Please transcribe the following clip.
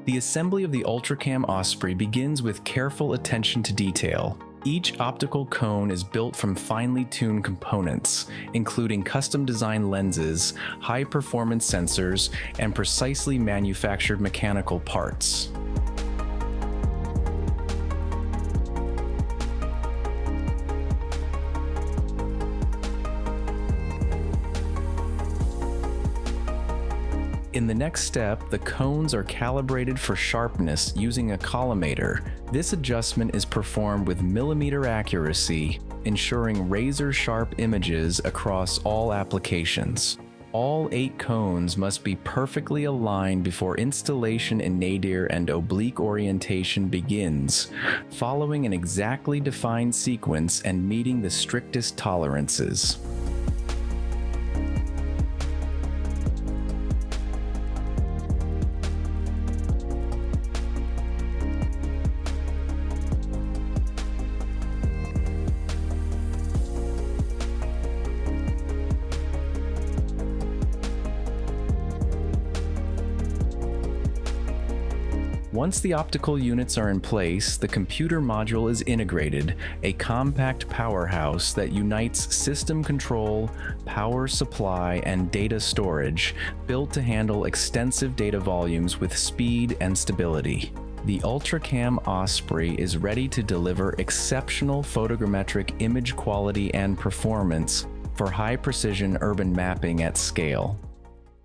The assembly of the UltraCam Osprey begins with careful attention to detail. Each optical cone is built from finely tuned components, including custom-designed lenses, high-performance sensors, and precisely manufactured mechanical parts. In the next step, the cones are calibrated for sharpness using a collimator. This adjustment is performed with millimeter accuracy, ensuring razor-sharp images across all applications. All 8 cones must be perfectly aligned before installation in nadir and oblique orientation begins, following an exactly defined sequence and meeting the strictest tolerances. Once the optical units are in place, the computer module is integrated, a compact powerhouse that unites system control, power supply, and data storage, built to handle extensive data volumes with speed and stability. The UltraCam Osprey is ready to deliver exceptional photogrammetric image quality and performance for high-precision urban mapping at scale.